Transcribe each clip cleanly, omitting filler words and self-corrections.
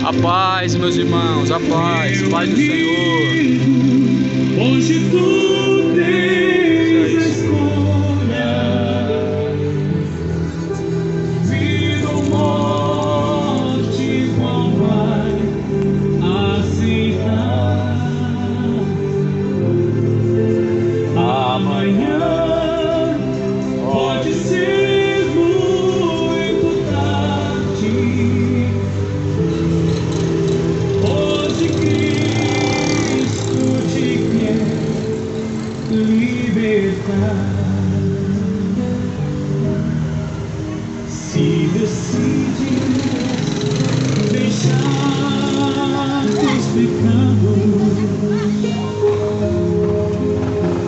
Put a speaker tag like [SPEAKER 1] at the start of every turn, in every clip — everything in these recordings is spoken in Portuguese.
[SPEAKER 1] A paz, meus irmãos, a paz, paz do Senhor.
[SPEAKER 2] Hoje tu tens escolha, vida ou morte, qual vai aceitar? Amanhã pode ser muito tarde. Hoje Cristo te quer libertar. Se decides deixar teus pecados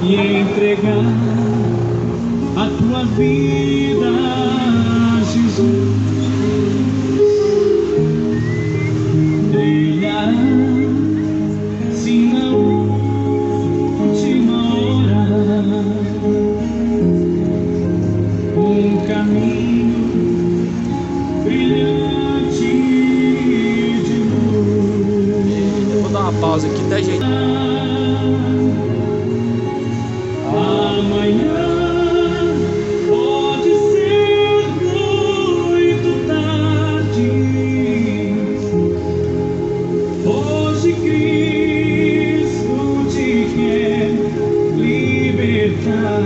[SPEAKER 2] e entregar a tua vida a Jesus, brilhará sim na última hora um caminho brilhante de luz.
[SPEAKER 1] Vou dar uma pausa aqui, até gente.
[SPEAKER 2] Amanhã pode ser muito tarde. Hoje Cristo te quer libertar.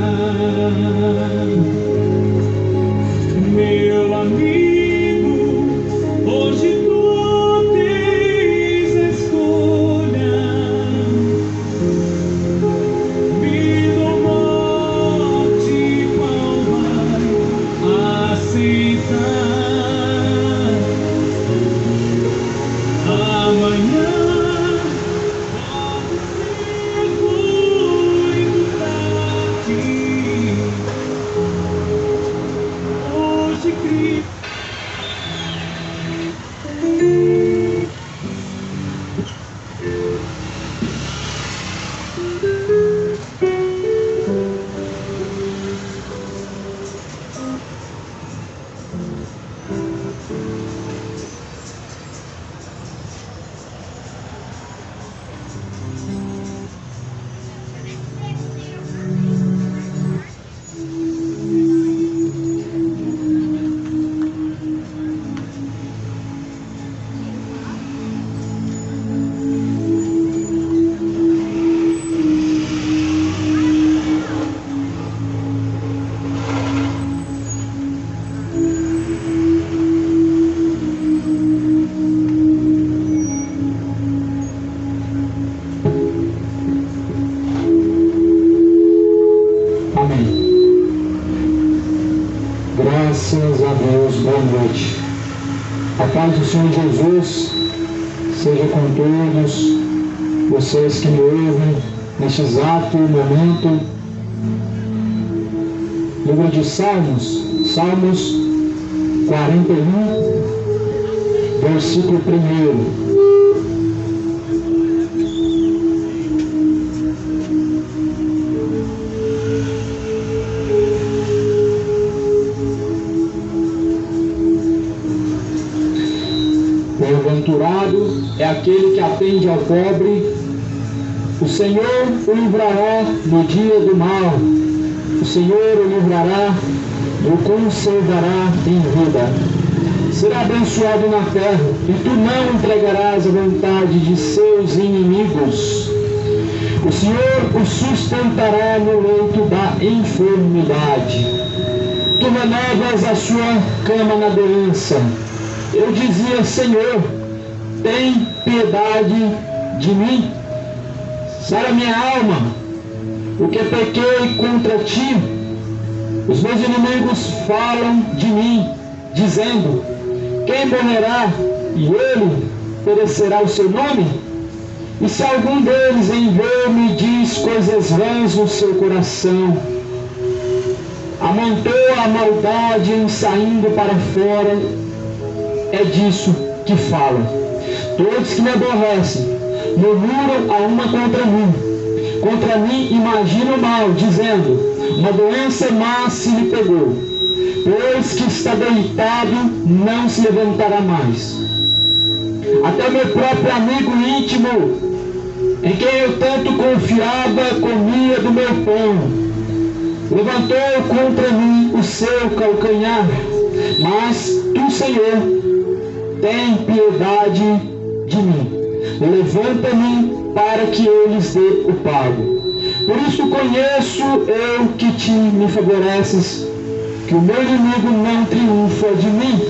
[SPEAKER 2] Meu amigo, hoje tu tens escolha. Vida ou morte, qual vai aceitar? Amanhã pode ser muito tarde. Hoje Cristo. Amém. Graças a Deus, boa noite. A paz do Senhor Jesus seja com todos vocês que me ouvem neste exato momento. Livro de Salmos, Salmos 41, versículo 1. Bem-aventurado é aquele que atende ao pobre. O Senhor o livrará no dia do mal. O Senhor o livrará e o conservará em vida. Será abençoado na terra, e tu não entregarás a vontade de seus inimigos. O Senhor o sustentará no leito da enfermidade. Tu renovas a sua cama na doença. Eu dizia: Senhor, tem piedade de mim. Sara minha alma, porque pequei contra ti. Os meus inimigos falam de mim, dizendo: quem morrerá e ele perecerá o seu nome? E se algum deles em ver-me diz coisas vãs no seu coração, amontoa a maldade em saindo para fora, é disso que fala. Todos que me aborrecem murmuram a uma contra mim imaginam mal, dizendo: uma doença má se lhe pegou, pois que está deitado não se levantará mais. A até meu próprio amigo íntimo, em quem eu tanto confiava, comia do meu pão. Levantou contra mim o seu calcanhar, mas tu, Senhor, tem piedade de mim. Levanta-me para que eu lhes dê o pago. Por isso conheço eu que te me favoreces, que o meu inimigo não triunfa de mim.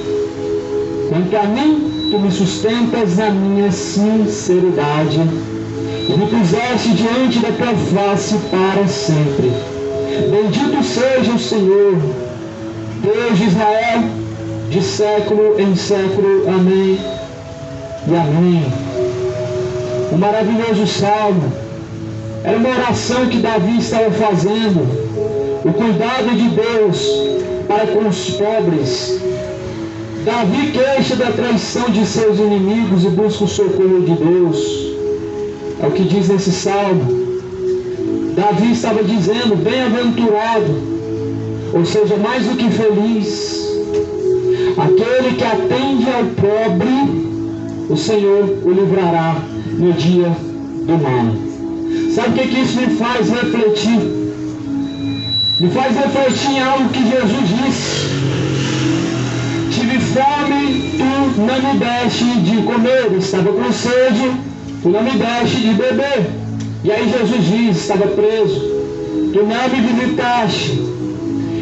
[SPEAKER 2] Quanto a mim, tu me sustentas na minha sinceridade e me puseste diante da tua face para sempre. Bendito seja o Senhor, Deus de Israel, de século em século. Amém e amém. Um maravilhoso salmo. Era uma oração que Davi estava fazendo. O cuidado de Deus para com os pobres. Davi queixa da traição de seus inimigos e busca o socorro de Deus. É o que diz nesse salmo. Davi estava dizendo, bem-aventurado, ou seja, mais do que feliz, aquele que atende ao pobre, o Senhor o livrará no dia do mal. Sabe o que isso me faz refletir? Me faz refletir em algo que Jesus disse. Tive fome, tu não me deste de comer. Estava com sede, tu não me deste de beber. E aí Jesus diz, estava preso, tu não me visitaste.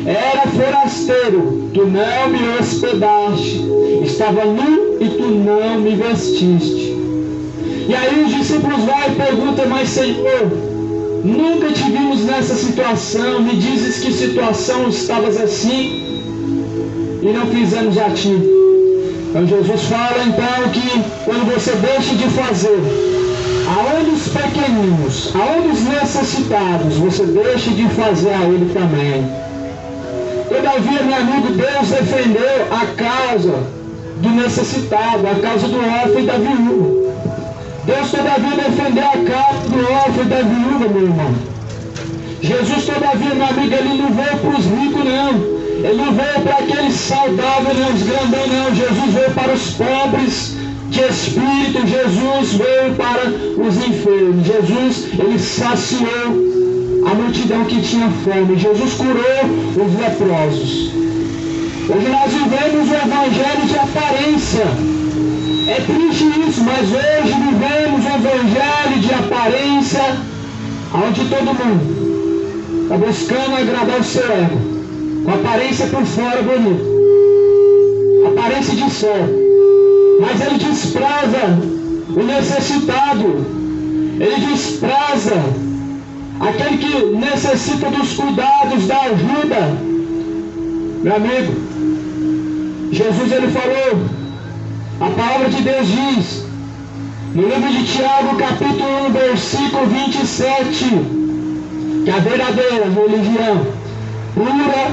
[SPEAKER 2] Era forasteiro, tu não me hospedaste. Estava nu e tu não me vestiste. E aí os discípulos vão e perguntam, mas Senhor, nunca te vimos nessa situação, me dizes que situação estavas assim e não fizemos a ti. Então Jesus fala então que quando você deixa de fazer aonde os pequeninos, aonde os necessitados, você deixa de fazer a ele também. Todavia, meu amigo, Deus defendeu a causa do necessitado, a causa do órfão e da viúva. Deus todavia defendeu a causa do órfão e da viúva, meu irmão. Jesus todavia, meu amigo, ele não veio para os ricos, não. Ele não veio para aqueles saudáveis, não, os grandão, não. Jesus veio para os pobres de espírito. Jesus veio para os enfermos. Jesus, ele saciou a multidão que tinha fome. Jesus curou os leprosos. Hoje nós vivemos o evangelho de aparência. É triste isso, mas hoje vivemos o evangelho de aparência, onde todo mundo está buscando agradar o seu ego, com aparência por fora bonita, aparência de céu, mas ele despreza o necessitado, ele despreza aquele que necessita dos cuidados, da ajuda. Meu amigo, Jesus ele falou, a palavra de Deus diz, no livro de Tiago, capítulo 1, versículo 27, que a verdadeira religião pura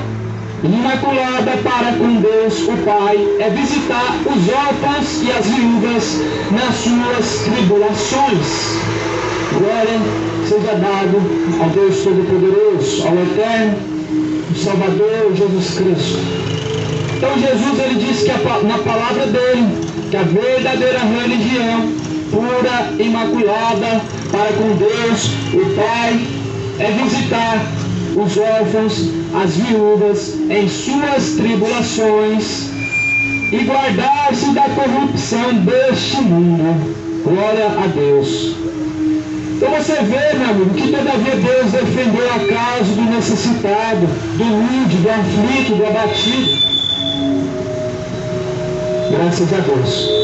[SPEAKER 2] e imaculada para com Deus o Pai é visitar os órfãos e as viúvas nas suas tribulações. Glória seja dado ao Deus Todo-Poderoso, ao Eterno, o Salvador Jesus Cristo. Então Jesus ele disse que na palavra dele, que a verdadeira religião pura, imaculada para com Deus o Pai é visitar os órfãos, as viúvas em suas tribulações e guardar-se da corrupção deste mundo. Glória a Deus. Então você vê, meu amigo, que todavia Deus defendeu a causa do necessitado, do humilde, do aflito, do abatido. Graças a Deus.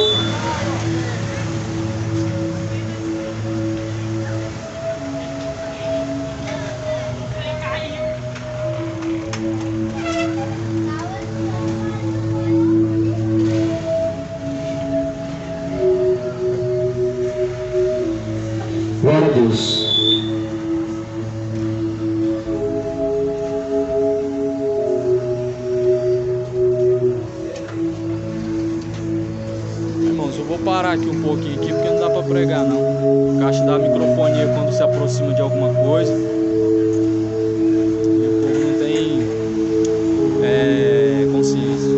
[SPEAKER 2] Glória a Deus.
[SPEAKER 1] Irmãos, eu vou parar aqui um pouquinho aqui, porque não dá para pregar não. A caixa da microfonia quando se aproxima de alguma coisa, e o povo não tem consciência.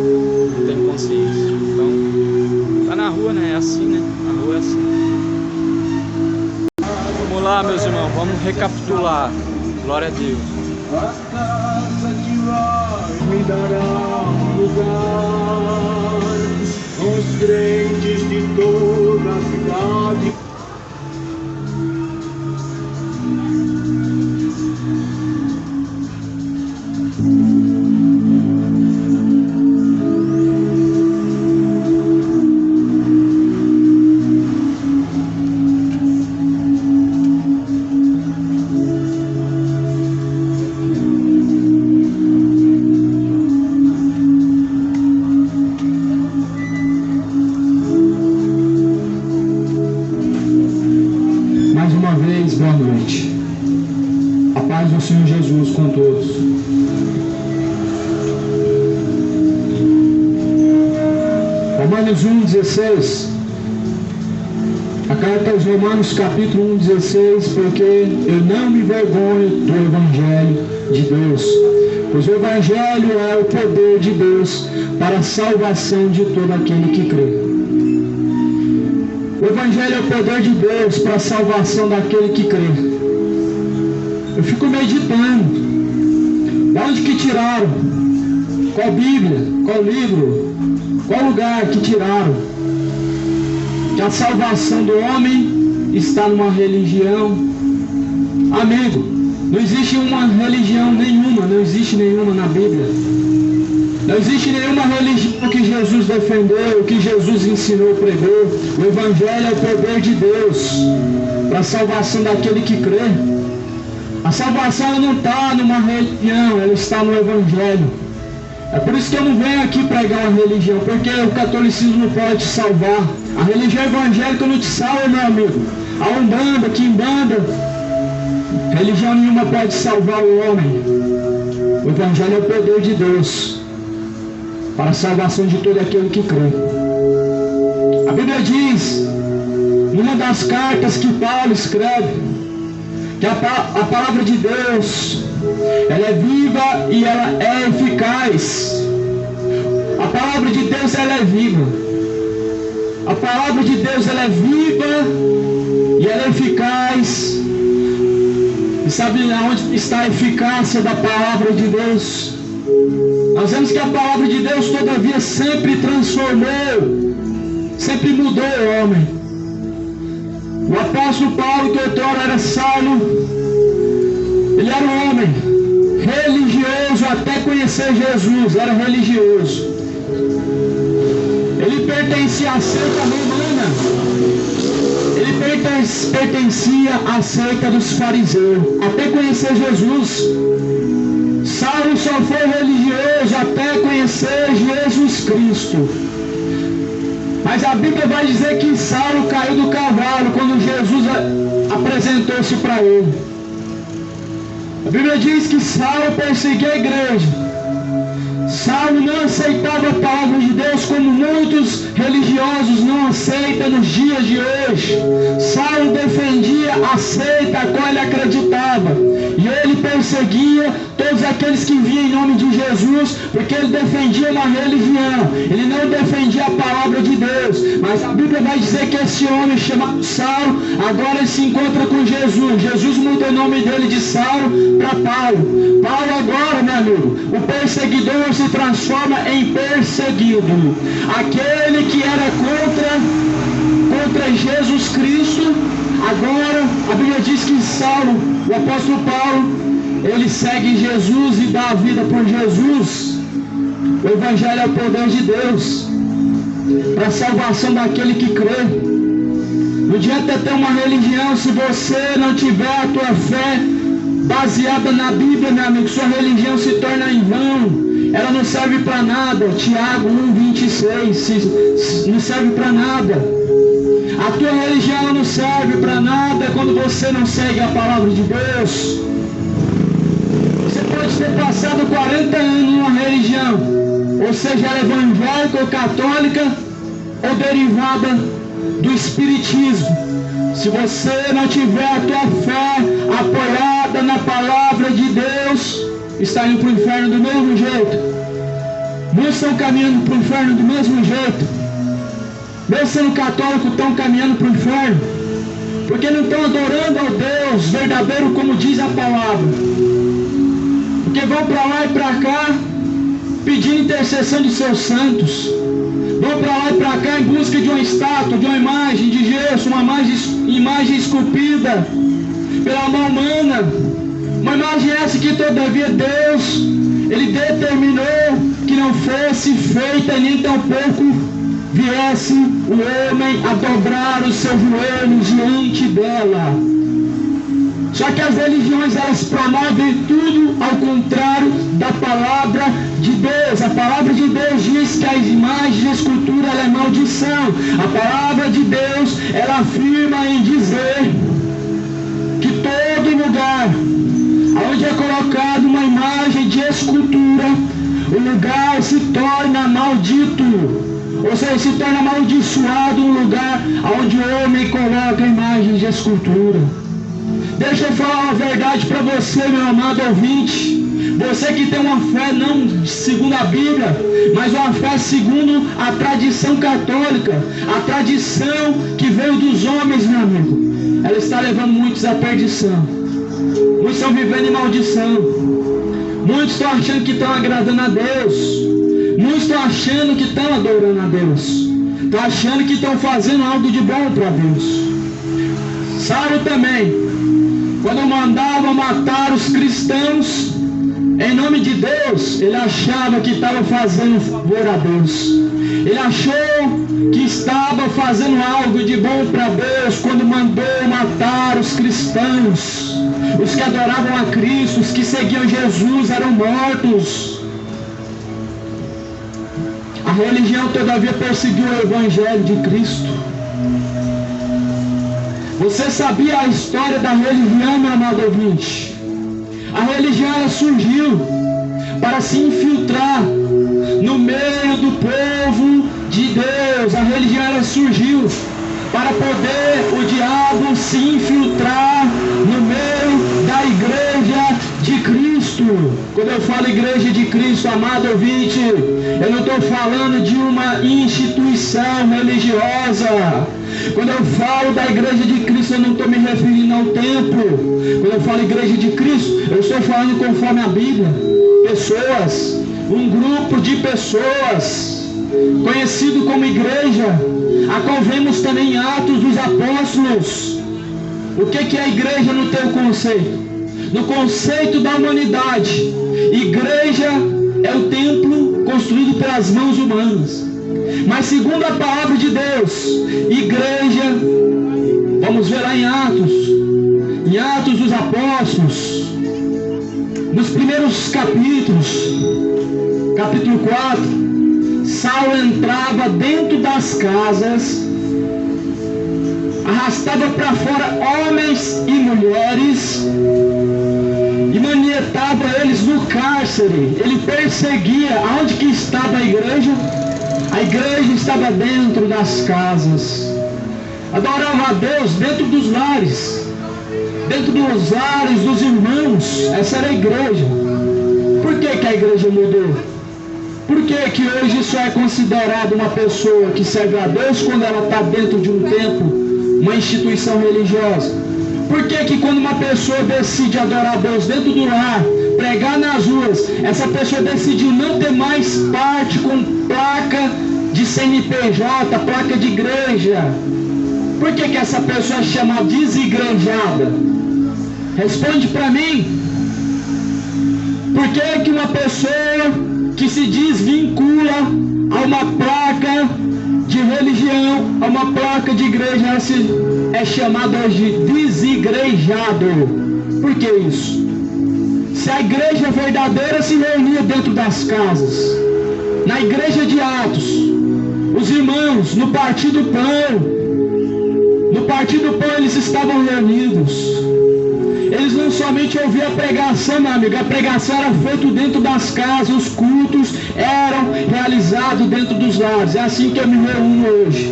[SPEAKER 1] Não tem consciência. Então, tá na rua, né? É assim, né? A rua é assim. Vamos lá, meus irmãos, vamos recapitular. Glória a Deus.
[SPEAKER 2] A casa de lá me dará um lugar, os crentes de toda a cidade. Boa noite. A paz do Senhor Jesus com todos. Romanos 1,16. A carta aos Romanos, capítulo 1,16. Porque eu não me envergonho do Evangelho de Deus, pois o Evangelho é o poder de Deus para a salvação de todo aquele que crê. O Evangelho é o poder de Deus para a salvação daquele que crê. Eu fico meditando. De onde que tiraram? Qual Bíblia? Qual livro? Qual lugar que tiraram? Que a salvação do homem está numa religião. Amigo, não existe uma religião nenhuma, não existe nenhuma na Bíblia. Não existe nenhuma religião que Jesus defendeu, que Jesus ensinou, pregou. O Evangelho é o poder de Deus para a salvação daquele que crê. A salvação não está numa religião, ela está no Evangelho. É por isso que eu não venho aqui pregar uma religião, porque o catolicismo não pode te salvar. A religião evangélica não te salva, meu amigo. A Umbanda, Quimbanda, religião nenhuma pode salvar o homem. O Evangelho é o poder de Deus para a salvação de todo aquele que crê. A Bíblia diz, numa das cartas que Paulo escreve, que a palavra de Deus, ela é viva e ela é eficaz. A palavra de Deus, ela é viva. A palavra de Deus, ela é viva e ela é eficaz. E sabe onde está a eficácia da palavra de Deus? Nós vemos que a palavra de Deus, todavia, sempre transformou, sempre mudou o homem. O apóstolo Paulo, que outrora era Saulo, ele era um homem religioso até conhecer Jesus, era religioso. Ele pertencia à seita romana, ele pertencia à seita dos fariseus, até conhecer Jesus. Saulo só foi religioso até conhecer Jesus Cristo. Mas a Bíblia vai dizer que Saulo caiu do cavalo quando Jesus apresentou-se para ele. A Bíblia diz que Saulo perseguia a igreja. Saulo não aceitava a palavra de Deus como muitos religiosos não aceitam nos dias de hoje. Saulo defendia a seita a qual ele acreditava. E ele perseguia todos aqueles que vinham em nome de Jesus, porque ele defendia uma religião. Ele não defendia a palavra de Deus. Mas a Bíblia vai dizer que esse homem chamado Saulo, agora ele se encontra com Jesus. Jesus muda o nome dele de Saulo para Paulo. Paulo agora, meu amigo, o perseguidor se transforma em perseguido. Aquele que era contra Jesus Cristo, agora a Bíblia diz que Saulo, o apóstolo Paulo, ele segue Jesus e dá a vida por Jesus. O Evangelho é o poder de Deus para a salvação daquele que crê. Não adianta ter uma religião se você não tiver a tua fé baseada na Bíblia, meu amigo. Sua religião se torna em vão. Ela não serve para nada. Tiago 1,26 não serve para nada. A tua religião não serve para nada quando você não segue a palavra de Deus. Você pode ter passado 40 anos numa religião, ou seja, ela é evangélica ou católica, ou derivada do espiritismo. Se você não tiver a tua fé apoiada na palavra de Deus, está indo para o inferno do mesmo jeito. Muitos estão caminhando para o inferno do mesmo jeito. mesmo sendo católico, estão caminhando para o inferno, porque não estão adorando ao Deus verdadeiro como diz a palavra, porque vão para lá e para cá pedindo intercessão de seus santos, vão para lá e para cá em busca de uma estátua, de uma imagem de gesso, uma imagem esculpida pela mão humana, uma imagem essa que todavia Deus, Ele determinou que não fosse feita, nem tampouco viesse o homem a dobrar os seus joelhos diante dela. Só que as religiões, elas promovem tudo ao contrário da palavra de Deus. A palavra de Deus diz que as imagens de escultura, ela é maldição. A palavra de Deus, ela afirma em dizer que todo lugar onde é colocada uma imagem de escultura, o lugar se torna maldito. Ou seja, se torna amaldiçoado um lugar onde o homem coloca imagens de escultura. Deixa eu falar uma verdade para você, meu amado ouvinte. Você que tem uma fé não segundo a Bíblia, mas uma fé segundo a tradição católica, a tradição que veio dos homens, meu amigo, ela está levando muitos à perdição. Muitos estão vivendo em maldição. Muitos estão achando que estão agradando a Deus. Muitos estão achando que estão adorando a Deus. Estão achando que estão fazendo algo de bom para Deus. Saulo também, quando mandava matar os cristãos em nome de Deus, ele achava que estava fazendo favor a Deus. Ele achou que estava fazendo algo de bom para Deus quando mandou matar os cristãos. Os que adoravam a Cristo, os que seguiam Jesus eram mortos. A religião todavia perseguiu o Evangelho de Cristo. Você sabia a história da religião, meu amado ouvinte? A religião, ela surgiu para se infiltrar no meio do povo de Deus. A religião, ela surgiu para poder o diabo se infiltrar no meio da igreja de Cristo. Quando eu falo igreja de Cristo, amado ouvinte, eu não estou falando de uma instituição religiosa. Quando eu falo da igreja de Cristo, eu não estou me referindo ao templo. Quando eu falo igreja de Cristo, eu estou falando conforme a Bíblia. Pessoas, um grupo de pessoas, conhecido como igreja, a qual vemos também em Atos dos Apóstolos. O que é a igreja no teu conceito? No conceito da humanidade, igreja é o templo construído pelas mãos humanas. Mas segundo a palavra de Deus, igreja, vamos ver lá em Atos dos Apóstolos, nos primeiros capítulos, capítulo 4, Saulo entrava dentro das casas, arrastava para fora homens e mulheres e manietava eles no cárcere. Ele perseguia. Aonde que estava a igreja? A igreja estava dentro das casas. Adorava a Deus dentro dos lares. Dentro dos lares dos irmãos. Essa era a igreja. Por que a igreja mudou? Por que hoje só é considerado uma pessoa que serve a Deus quando ela está dentro de um templo, uma instituição religiosa? Por que quando uma pessoa decide adorar a Deus dentro do lar, pregar nas ruas, essa pessoa decidiu não ter mais parte com placa de CNPJ, placa de igreja? Por que essa pessoa é chamada desigrejada? Responde para mim. Por que uma pessoa que se desvincula a uma placa de religião, a uma placa de igreja, é chamado hoje de desigrejado? Por que isso? Se a igreja verdadeira se reunia dentro das casas, na igreja de Atos, os irmãos no partir do pão, eles estavam reunidos. Eles não somente ouviam a pregação, meu amigo, a pregação era feita dentro das casas, os cultos eram realizados dentro dos lares. É assim que eu me reúno hoje,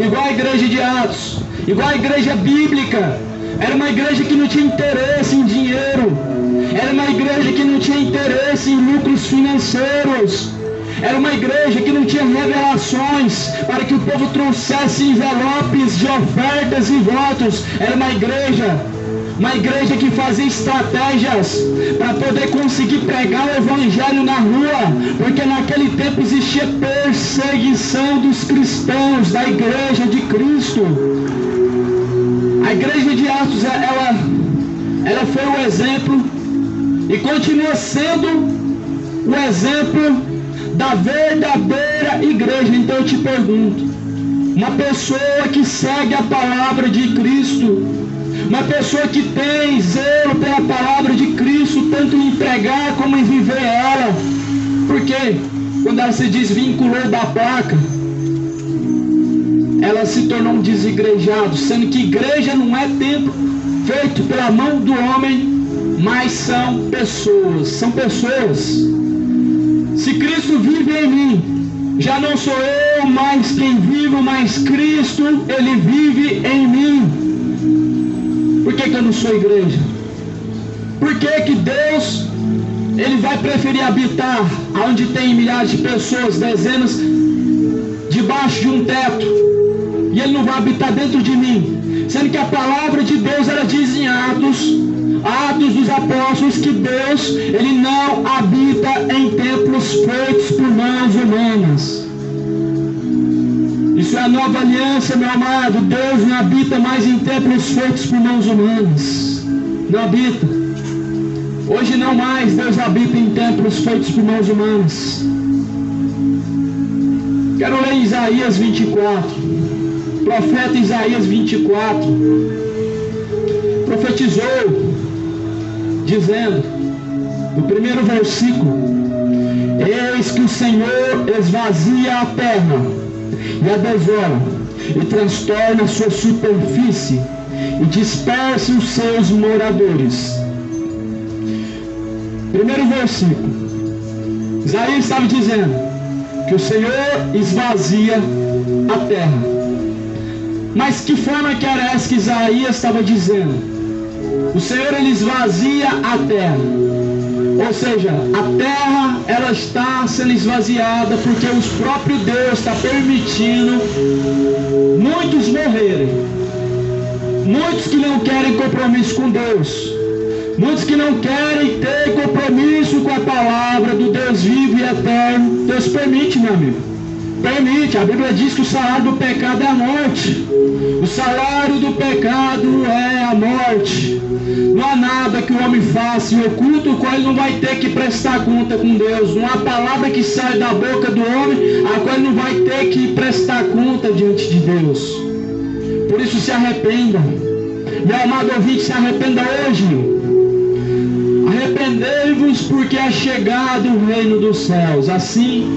[SPEAKER 2] igual a igreja de Atos, igual a igreja bíblica. Era uma igreja que não tinha interesse em dinheiro, era uma igreja que não tinha interesse em lucros financeiros, Era uma igreja que não tinha revelações para que o povo trouxesse envelopes de ofertas e votos. Era uma igreja que fazia estratégias para poder conseguir pregar o evangelho na rua, porque naquele tempo existia perseguição dos cristãos, da igreja de Cristo. A igreja de Atos, ela foi o exemplo e continua sendo o exemplo da verdadeira igreja. Então eu te pergunto, uma pessoa que segue a palavra de Cristo, uma pessoa que tem zelo pela palavra de Cristo, tanto em pregar como em viver ela, porque quando ela se desvinculou da placa, ela se tornou um desigrejado, sendo que igreja não é templo feito pela mão do homem, mas são pessoas. Se Cristo vive em mim, já não sou eu mais quem vivo, mas Cristo, Ele vive em mim. Por que eu não sou igreja? Por que Deus, Ele vai preferir habitar onde tem milhares de pessoas, dezenas, debaixo de um teto, e Ele não vai habitar dentro de mim? Sendo que a palavra de Deus, ela diz em Atos dos Apóstolos, que Deus, Ele não habita em templos feitos por mãos humanas. Isso é a nova aliança, meu amado. Deus não habita mais em templos feitos por mãos humanas. Não habita. Hoje não mais Deus habita em templos feitos por mãos humanas. Quero ler Isaías 24. Profeta Isaías 24 profetizou, dizendo, no primeiro versículo: eis que o Senhor esvazia a terra e a desola, e transtorna a sua superfície, e dispersa os seus moradores. Primeiro versículo, Isaías estava dizendo que o Senhor esvazia a terra. Mas que forma que era essa que Isaías estava dizendo? O Senhor, Ele esvazia a terra. Ou seja, a terra, ela está sendo esvaziada porque o próprio Deus está permitindo muitos morrerem. Muitos que não querem compromisso com Deus. Muitos que não querem ter compromisso com a palavra do Deus vivo e eterno. Deus permite, meu amigo. Permite. A Bíblia diz que o salário do pecado é a morte. O salário do pecado é a morte. Não há nada que o homem faça em oculto, o qual ele não vai ter que prestar conta com Deus. Não há palavra que sai da boca do homem, a qual ele não vai ter que prestar conta diante de Deus. Por isso se arrependa. Meu amado ouvinte, se arrependa hoje. Arrependei-vos, porque é chegado o reino dos céus. Assim,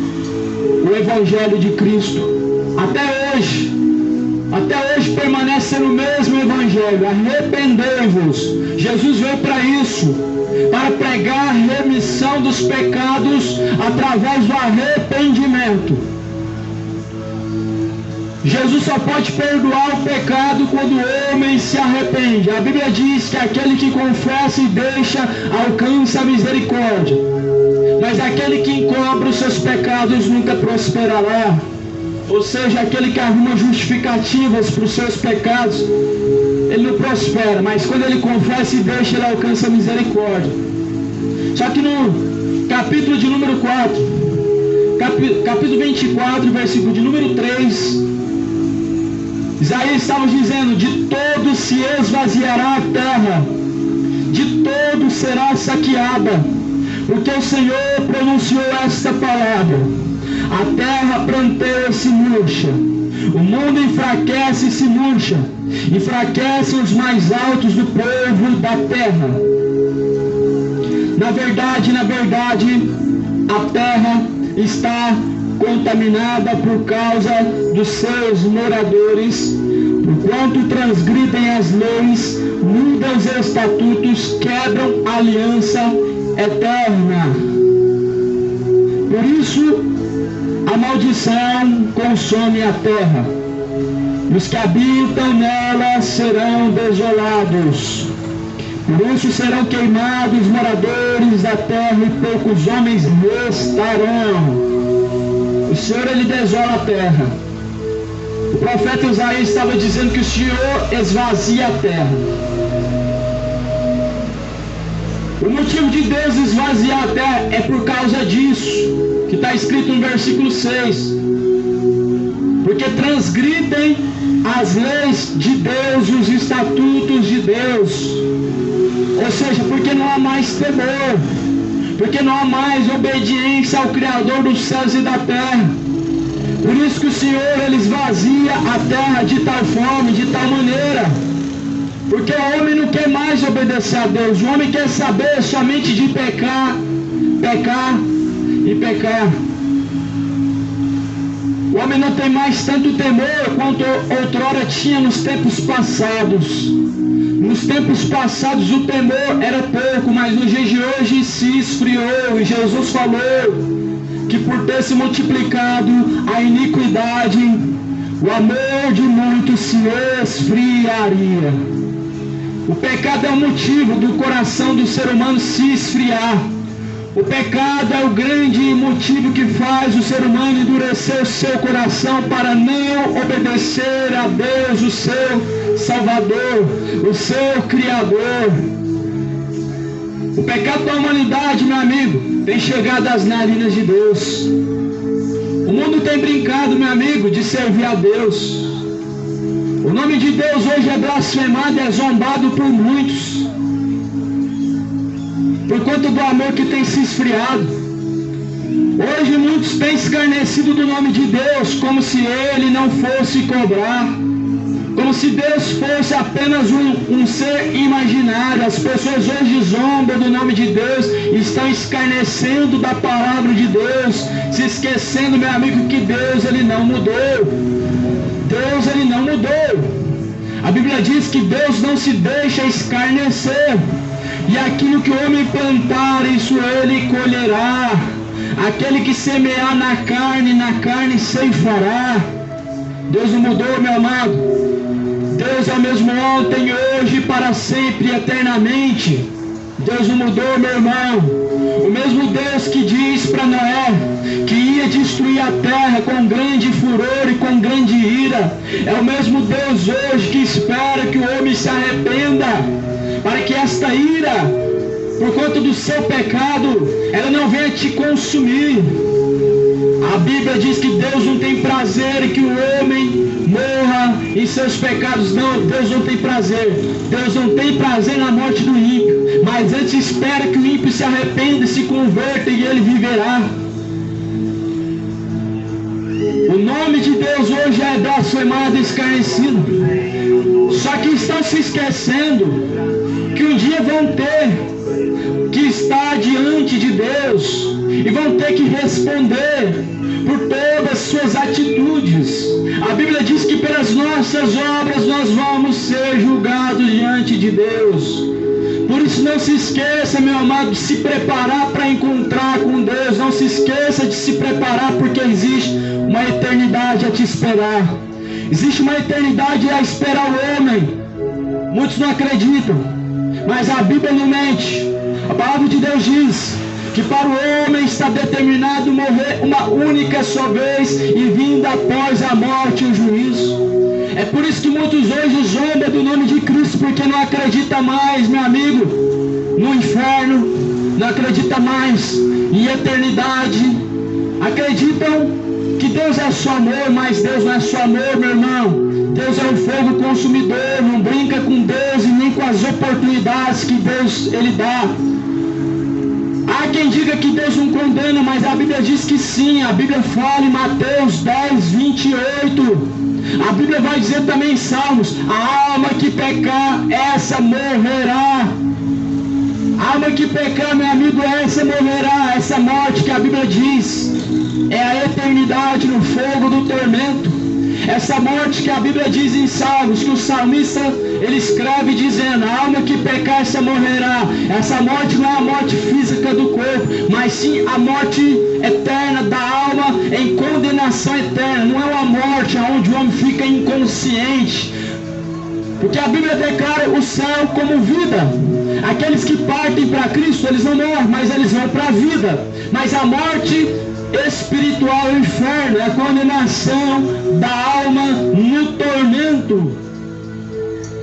[SPEAKER 2] o Evangelho de Cristo, até hoje permanece no mesmo Evangelho. Arrependei-vos. Jesus veio para isso, para pregar a remissão dos pecados através do arrependimento. Jesus só pode perdoar o pecado quando o homem se arrepende. A Bíblia diz que aquele que confessa e deixa alcança a misericórdia, mas aquele que encobre os seus pecados nunca prosperará. Ou seja, aquele que arruma justificativas para os seus pecados, ele não prospera, mas quando ele confessa e deixa, ele alcança a misericórdia. Só que no capítulo de número 4, capítulo 24, versículo de número 3, Isaías estava dizendo: de todo se esvaziará a terra, de todo será saqueada, porque o Senhor pronunciou esta palavra: a terra pranteia e se murcha, o mundo enfraquece e se murcha, enfraquecem os mais altos do povo da terra. Na verdade, a terra está contaminada por causa dos seus moradores, porquanto transgridem as leis, mudam os estatutos, quebram a aliança eterna. Por isso, a maldição consome a terra, e os que habitam nela serão desolados. Por isso serão queimados os moradores da terra, e poucos homens restarão. Senhor, Ele desola a terra. O profeta Isaías estava dizendo que o Senhor esvazia a terra. O motivo de Deus esvaziar a terra é por causa disso, que está escrito no versículo 6. Porque transgridem as leis de Deus e os estatutos de Deus. Ou seja, porque não há mais temor, porque não há mais obediência ao Criador dos céus e da terra. Por isso que o Senhor, Ele esvazia a terra de tal forma, de tal maneira. Porque o homem não quer mais obedecer a Deus. O homem quer saber somente de pecar, pecar e pecar. O homem não tem mais tanto temor quanto outrora tinha nos tempos passados. Nos tempos passados o temor era pouco, mas nos dias de hoje se esfriou. E Jesus falou que por ter se multiplicado a iniquidade, o amor de muitos se esfriaria. O pecado é o motivo do coração do ser humano se esfriar. O pecado é o grande motivo que faz o ser humano endurecer o seu coração para não obedecer a Deus, o seu Salvador, o seu Criador. O pecado da humanidade, meu amigo, tem chegado às narinas de Deus. O mundo tem brincado, meu amigo, de servir a Deus. O nome de Deus hoje é blasfemado e é zombado por muitos, por conta do amor que tem se esfriado. Hoje muitos têm escarnecido do nome de Deus, como se Ele não fosse cobrar, como se Deus fosse apenas um ser imaginário. As pessoas hoje zombam do nome de Deus, estão escarnecendo da palavra de Deus, se esquecendo, meu amigo, que Deus, Ele não mudou. Deus, Ele não mudou. A Bíblia diz que Deus não se deixa escarnecer. E aquilo que o homem plantar, isso ele colherá. Aquele que semear na carne ceifará. Deus não mudou, meu amado. Deus é o mesmo ontem, hoje, para sempre, eternamente. Deus não mudou, meu irmão. O mesmo Deus que diz para Noé que ia destruir a terra com grande furor e com grande ira, é o mesmo Deus hoje que espera que o homem se arrependa, para que esta ira, por conta do seu pecado, ela não venha te consumir. A Bíblia diz que Deus não tem prazer em que o homem morra em seus pecados. Não, Deus não tem prazer. Deus não tem prazer na morte do ímpio, mas antes espera que o ímpio se arrependa e se converta e ele viverá. O nome de Deus hoje é blasfemado e escarnecido. Só que estão se esquecendo que um dia vão ter que estar diante de Deus e vão ter que responder por todas as suas atitudes. A Bíblia diz que pelas nossas obras nós vamos ser julgados diante de Deus. Por isso não se esqueça, meu amado, de se preparar para encontrar com Deus. Não se esqueça de se preparar, porque existe uma eternidade a te esperar. Existe uma eternidade a esperar o homem. Muitos não acreditam, mas a Bíblia não mente. A palavra de Deus diz que para o homem está determinado morrer uma única só vez e vindo após a morte o juízo. É por isso que muitos hoje zombam do nome de Cristo, porque não acredita mais, meu amigo, no inferno, não acredita mais em eternidade. Acreditam que Deus é só amor, mas Deus não é só amor, meu irmão. Deus é um fogo consumidor, não brinca com Deus e nem com as oportunidades que Deus Ele dá. Há quem diga que Deus não condena, mas a Bíblia diz que sim. A Bíblia fala em Mateus 10, 28. A Bíblia vai dizer também em Salmos: a alma que pecar, essa morrerá. A alma que pecar, meu amigo, essa morrerá. Essa morte que a Bíblia diz é a eternidade no fogo do tormento. Essa morte que a Bíblia diz em Salmos, que o salmista ele escreve dizendo: a alma que pecar, essa morrerá. Essa morte não é a morte física do corpo, mas sim a morte eterna da alma em condenação eterna. Não é uma morte onde o homem fica inconsciente, porque a Bíblia declara o céu como vida. Aqueles que partem para Cristo, eles não morrem, mas eles vão para a vida. Mas a morte espiritual é o inferno, é a condenação da alma no tormento.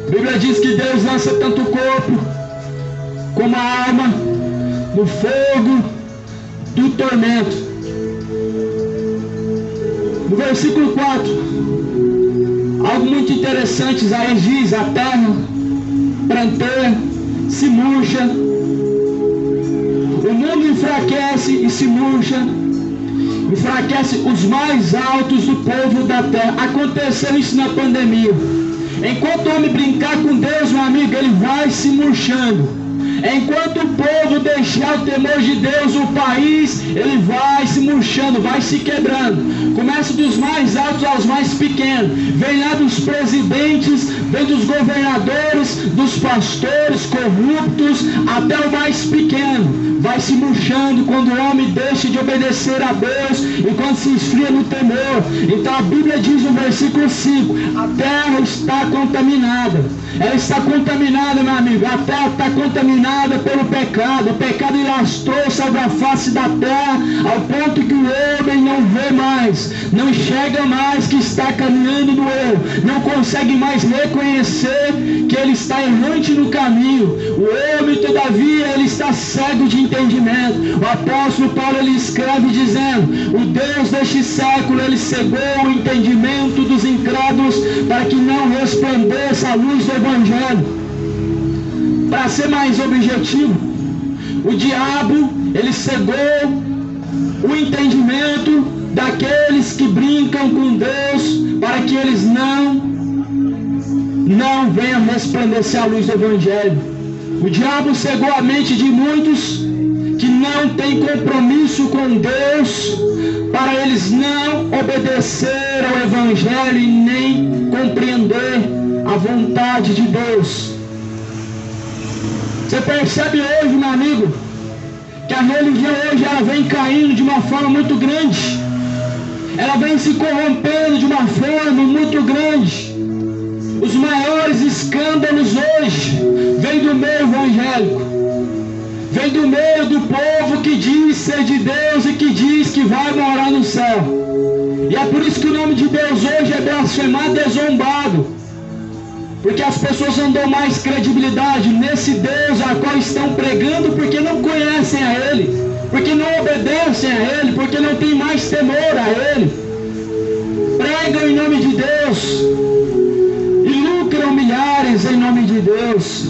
[SPEAKER 2] A Bíblia diz que Deus lança tanto o corpo como a alma no fogo do tormento. No versículo 4, algo muito interessante, Isaías diz: a terra pranteia, se murcha, o mundo enfraquece e se murcha, enfraquece os mais altos do povo da terra. Aconteceu isso na pandemia. Enquanto o homem brincar com Deus, meu amigo, ele vai se murchando. Enquanto o povo deixar o temor de Deus, o país, ele vai se murchando, vai se quebrando. Começa dos mais altos aos mais pequenos. Vem lá dos presidentes, vem dos governadores, dos pastores corruptos, até o mais pequeno. Vai se murchando quando o homem deixa de obedecer a Deus e quando se esfria no temor. Então a Bíblia diz no versículo 5, a terra está contaminada. Ela está contaminada, meu amigo. A terra está contaminada pelo pecado. O pecado lastrou sobre a face da terra ao ponto que o homem não vê mais, não enxerga mais que está caminhando no erro, não consegue mais reconhecer que ele está errante no caminho. O homem, todavia, ele está cego de entendimento. O apóstolo Paulo, ele escreve dizendo: o Deus deste século, ele cegou o entendimento dos incrédulos para que não resplandeça a luz do Evangelho. Para ser mais objetivo, o diabo, ele cegou o entendimento daqueles que brincam com Deus para que eles não venham resplandecer a luz do Evangelho. O diabo cegou a mente de muitos que não têm compromisso com Deus, para eles não obedecer ao Evangelho e nem compreender a vontade de Deus. Você percebe hoje, meu amigo, que a religião hoje ela vem caindo de uma forma muito grande. Ela vem se corrompendo de uma forma muito grande. Os maiores escândalos hoje vêm do meio evangélico. Vem do meio do povo que diz ser de Deus e que diz que vai morar no céu. E é por isso que o nome de Deus hoje é blasfemado e zombado. Porque as pessoas não dão mais credibilidade nesse Deus a qual estão pregando, porque não conhecem a Ele, porque não obedecem a Ele, porque não tem mais temor a Ele. Pregam em nome de Deus e lucram milhares em nome de Deus.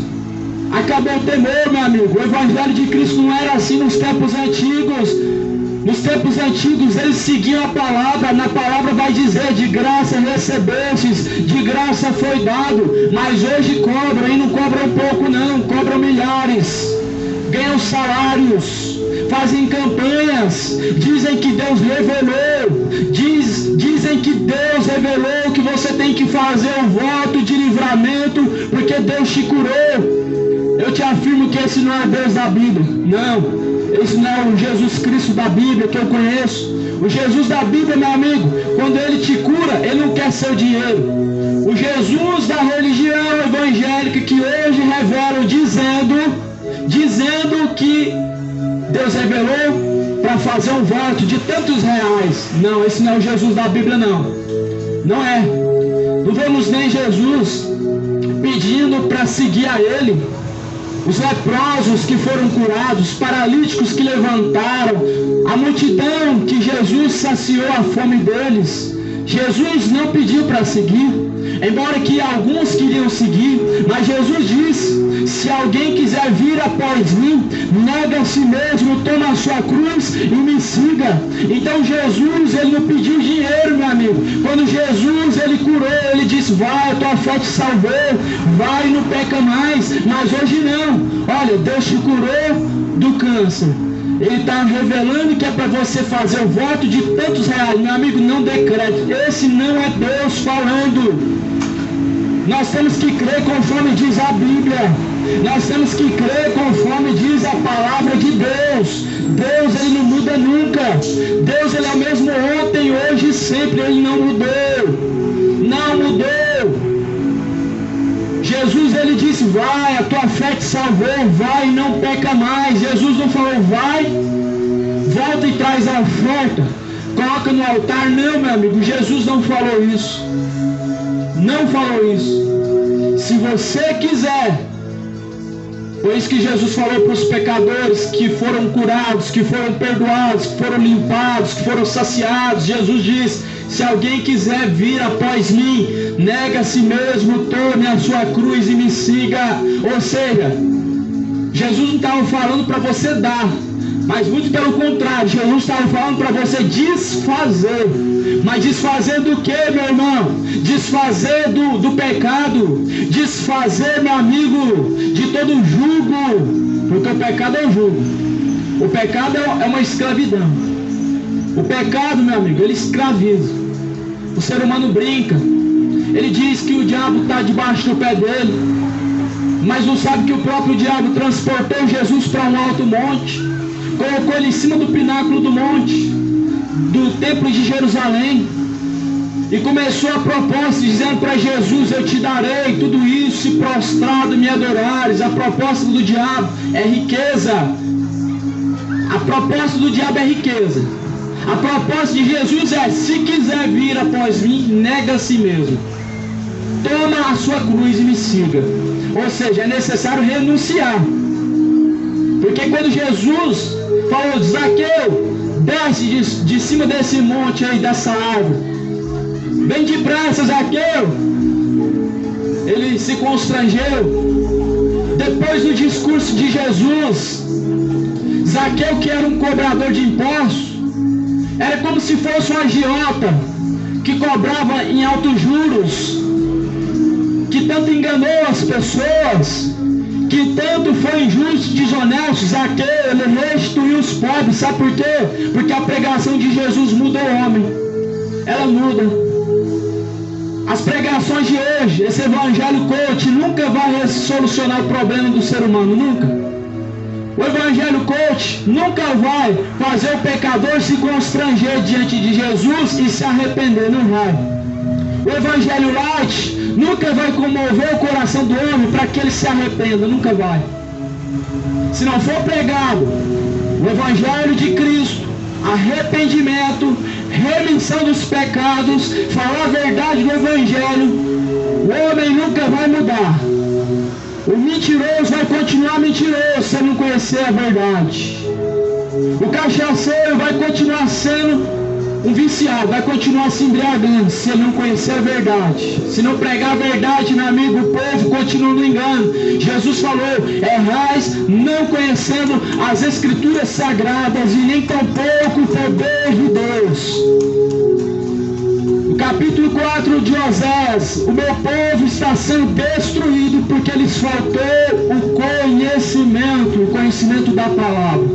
[SPEAKER 2] Acabou o temor, meu amigo. O Evangelho de Cristo não era assim nos tempos antigos. Nos tempos antigos eles seguiam a palavra. Na palavra vai dizer: de graça recebestes, de graça foi dado. Mas hoje cobram, e não cobram pouco não, cobram milhares. Ganham salários, fazem campanhas, dizem que Deus revelou, dizem que Deus revelou que você tem que fazer um voto de livramento porque Deus te curou. Eu te afirmo que esse não é Deus da Bíblia. Não, esse não é o Jesus Cristo da Bíblia que eu conheço. O Jesus da Bíblia, meu amigo, quando Ele te cura, Ele não quer seu dinheiro. O Jesus da religião evangélica que hoje revelam dizendo que Deus revelou para fazer um voto de tantos reais. Não, esse não é o Jesus da Bíblia, não. Não é. Não vemos nem Jesus pedindo para seguir a Ele. Os leprosos que foram curados, os paralíticos que levantaram, a multidão que Jesus saciou a fome deles. Jesus não pediu para seguir, embora que alguns queriam seguir, mas Jesus disse: se alguém quiser vir após mim, nega a si mesmo, toma a sua cruz e me siga. Então Jesus, ele não pediu dinheiro, meu amigo. Quando Jesus, ele curou, ele disse: vai, a tua fé te salvou, vai e não peca mais. Mas hoje não. Olha, Deus te curou do câncer. Ele está revelando que é para você fazer o voto de tantos reais. Meu amigo, não dê crédito. Esse não é Deus falando. Nós temos que crer conforme diz a Bíblia. Nós temos que crer conforme diz a palavra de Deus. Deus, ele não muda nunca. Deus, ele é o mesmo ontem, hoje e sempre. Ele não mudou. Não mudou. Jesus, ele disse, vai, a tua fé te salvou, vai e não peca mais. Jesus não falou, vai, volta e traz a oferta, coloca no altar. Não, meu amigo, Jesus não falou isso. Não falou isso. Se você quiser, foi isso que Jesus falou para os pecadores que foram curados, que foram perdoados, que foram limpados, que foram saciados. Jesus diz, se alguém quiser vir após mim, nega a si mesmo, tome a sua cruz e me siga. Ou seja, Jesus não estava falando para você dar, mas muito pelo contrário, Jesus estava falando para você desfazer. Mas desfazer do que, meu irmão? Desfazer do pecado, desfazer, meu amigo, de todo jugo, porque o pecado é um jugo, o pecado é uma escravidão. O pecado, meu amigo, ele escraviza. O ser humano brinca, ele diz que o diabo está debaixo do pé dele, mas não sabe que o próprio diabo transportou Jesus para um alto monte, colocou ele em cima do pináculo do monte, do templo de Jerusalém, e começou a proposta dizendo para Jesus, eu te darei tudo isso se prostrado me adorares. A proposta do diabo é riqueza. A proposta do diabo é riqueza. A proposta de Jesus é, se quiser vir após mim, nega a si mesmo, toma a sua cruz e me siga. Ou seja, é necessário renunciar. Porque quando Jesus falou, Zaqueu, desce de cima desse monte aí, dessa árvore, bem depressa, Zaqueu, ele se constrangeu. Depois do discurso de Jesus, Zaqueu, que era um cobrador de impostos, era como se fosse um agiota que cobrava em altos juros, que tanto enganou as pessoas, que tanto foi injusto, desonesto. Zaqueu, ele restituiu os pobres. Sabe por quê? Porque a pregação de Jesus muda o homem. Ela muda. As pregações de hoje, esse evangelho coach, nunca vai solucionar o problema do ser humano, nunca. O evangelho coach nunca vai fazer o pecador se constranger diante de Jesus e se arrepender, não vai. O evangelho light nunca vai comover o coração do homem para que ele se arrependa, nunca vai. Se não for pregado o evangelho de Cristo, arrependimento, remissão dos pecados, falar a verdade do evangelho, o homem nunca vai mudar. O mentiroso vai continuar mentiroso se ele não conhecer a verdade. O cachaceiro vai continuar sendo um viciado, vai continuar se embriagando se ele não conhecer a verdade. Se não pregar a verdade, meu amigo, o povo continua no engano. Jesus falou, errais não conhecendo as escrituras sagradas e nem tampouco o poder de Deus. No capítulo 4 de Oséias, o meu povo está sendo destruído porque lhes faltou o conhecimento da palavra.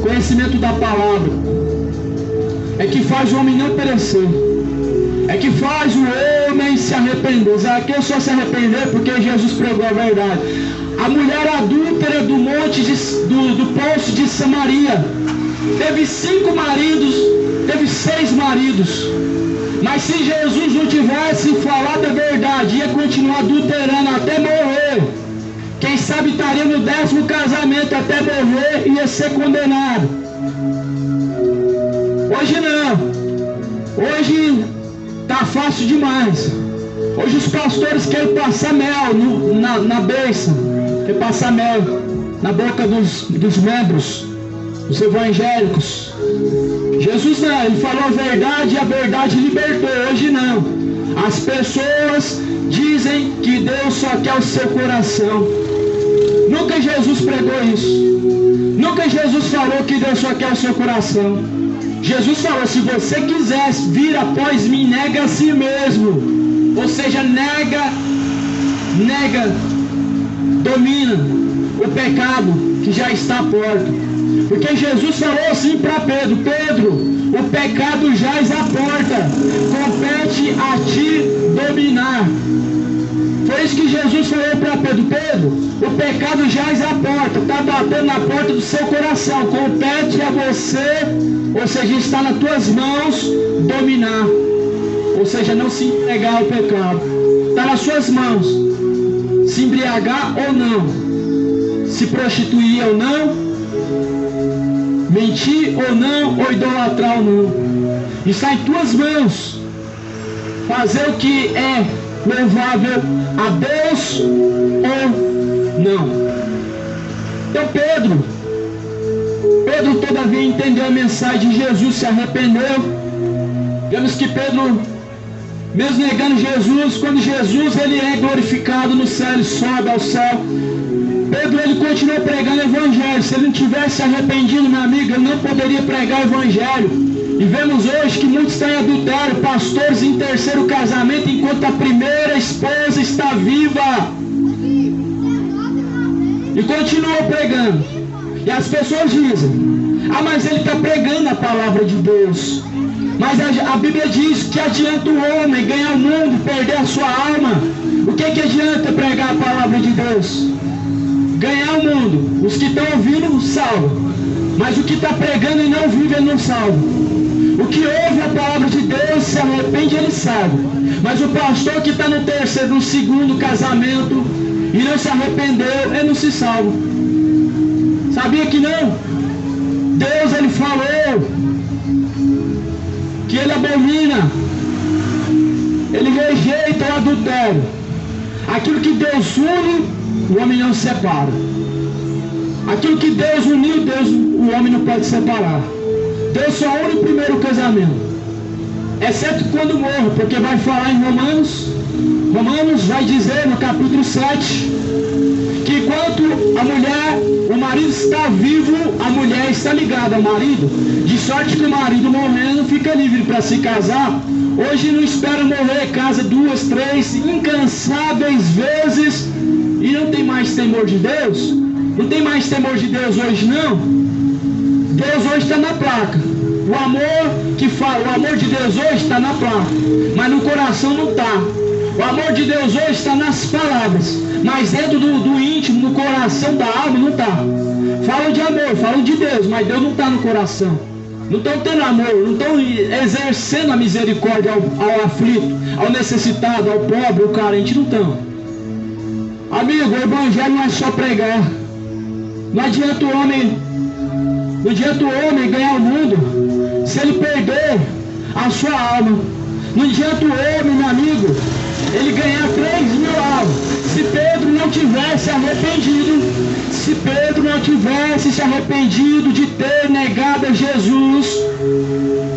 [SPEAKER 2] Conhecimento da palavra é que faz o homem não perecer, é que faz o homem se arrepender. Zaqueu só se arrepender porque Jesus pregou a verdade. A mulher adúltera do monte do poço de Samaria teve 5 maridos, teve 6 maridos, mas se Jesus não tivesse falado a verdade, ia continuar adulterando até morrer. Quem sabe estaria no 10º casamento até morrer e ia ser condenado. Hoje não. Hoje tá fácil demais. Hoje os pastores querem passar mel na bênção, querem passar mel na boca dos membros, dos evangélicos. Jesus não, ele falou a verdade e a verdade libertou. Hoje não. As pessoas dizem que Deus só quer o seu coração. Nunca Jesus pregou isso. Nunca Jesus falou que Deus só quer o seu coração. Jesus falou, se você quiser vir após mim, nega a si mesmo. Ou seja, nega, domina o pecado que já está à porta. Porque Jesus falou assim para Pedro, Pedro, o pecado jaz à porta, compete a ti dominar. Foi isso que Jesus falou para Pedro, Pedro, o pecado jaz à porta, está batendo na porta do seu coração, compete a você, ou seja, está nas tuas mãos dominar, ou seja, não se entregar ao pecado. Está nas suas mãos. Se embriagar ou não. Se prostituir ou não. Mentir ou não. Ou idolatrar ou não. Está em tuas mãos. Fazer o que é louvável a Deus ou não. Então Pedro, todavia, entendeu a mensagem de Jesus, se arrependeu. Vemos que Pedro, mesmo negando Jesus, quando Jesus ele é glorificado no céu, ele sobe ao céu, Pedro ele continuou pregando o evangelho. Se ele não tivesse arrependido, meu amigo, ele não poderia pregar o evangelho. E vemos hoje que muitos estão em adultério, pastores em terceiro casamento, enquanto a primeira esposa está viva. E continuou pregando. E as pessoas dizem: ah, mas ele está pregando a palavra de Deus. Mas a Bíblia diz que adianta o homem ganhar o mundo, perder a sua alma. O que adianta pregar a palavra de Deus? Ganhar o mundo. Os que estão ouvindo, salvam. Mas o que está pregando e não vive, ele não salva. O que ouve a palavra de Deus, se arrepende, ele salva. Mas o pastor que está no terceiro, no segundo casamento e não se arrependeu, ele não se salva. Sabia que não? Deus ele falou que ele abomina, ele rejeita o adultério. Aquilo que Deus une, o homem não separa. Aquilo que Deus uniu, o homem não pode separar. Deus só une o primeiro casamento, exceto quando morre, porque vai falar em Romanos vai dizer no capítulo 7, que enquanto o marido está vivo, a mulher está ligada ao marido, de sorte que o marido morrendo fica livre para se casar. Hoje não espera morrer, casa 2, 3, incansáveis vezes, e não tem mais temor de Deus. Não tem mais temor de Deus hoje, não. Deus hoje está na placa. O amor de Deus hoje está na placa, mas no coração não está. O amor de Deus hoje está nas palavras, mas dentro do íntimo, no coração da alma, não está. Falam de amor, falam de Deus, mas Deus não está no coração. Não estão tendo amor, não estão exercendo a misericórdia ao aflito, ao necessitado, ao pobre, ao carente, não estão. Amigo, o evangelho não é só pregar. Não adianta o homem ganhar o mundo se ele perder a sua alma. Não adianta o homem, meu amigo, ele ganhar 3.000 almas. Se Pedro não tivesse se arrependido de ter negado a Jesus,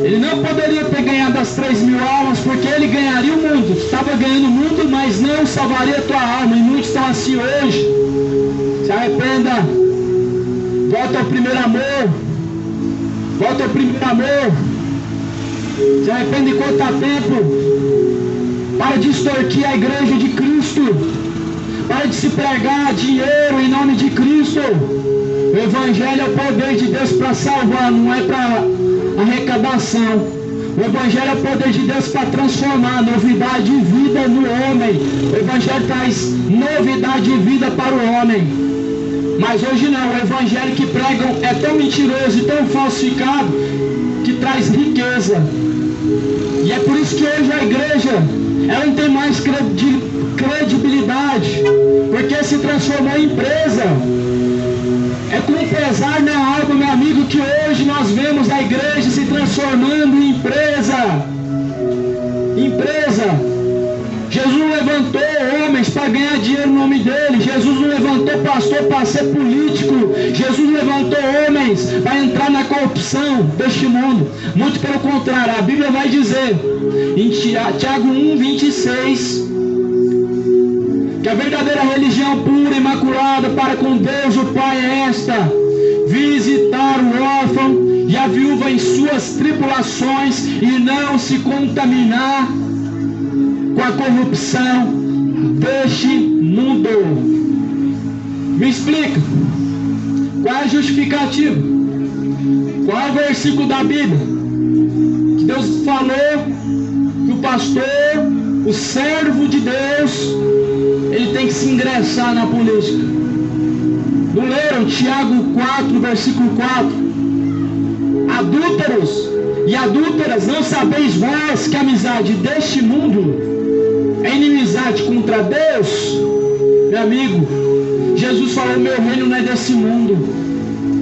[SPEAKER 2] ele não poderia ter ganhado as 3.000 almas, porque ele ganharia o mundo. Estava ganhando o mundo, mas não salvaria a tua alma. E muitos estão assim hoje. Se arrependa. Volta ao primeiro amor. Volta ao primeiro amor. Se arrependa enquanto há tempo. Para de extorquir a igreja de Cristo. Para de se pregar dinheiro em nome de Cristo. O evangelho é o poder de Deus para salvar, não é para arrecadação. O evangelho é o poder de Deus para transformar, novidade de vida no homem. O evangelho traz novidade de vida para o homem. Mas hoje não, o evangelho que pregam é tão mentiroso e tão falsificado que traz riqueza. E é por isso que hoje a igreja, ela não tem mais credibilidade, porque se transformou em empresa. É com pesar na alma, meu amigo, que hoje nós vemos a igreja se transformando em empresa. Jesus não levantou homens para ganhar dinheiro no nome dele. Jesus não levantou pastor para ser político. Jesus não levantou homens para entrar na corrupção deste mundo. Muito pelo contrário, a Bíblia vai dizer em Tiago 1:26 que a verdadeira religião pura e imaculada para com Deus o Pai é esta: visitar o órfão e a viúva em suas tribulações e não se contaminar com a corrupção deste mundo. Me explica, qual é a justificativa? Qual é o versículo da Bíblia que Deus falou que o pastor, o servo de Deus, ele tem que se ingressar na política? Não leram Tiago 4, versículo 4? Adúlteros e adúlteras, não sabeis vós que a amizade deste mundo é inimizade inimizade contra Deus, meu amigo, Jesus falou: meu reino não é desse mundo.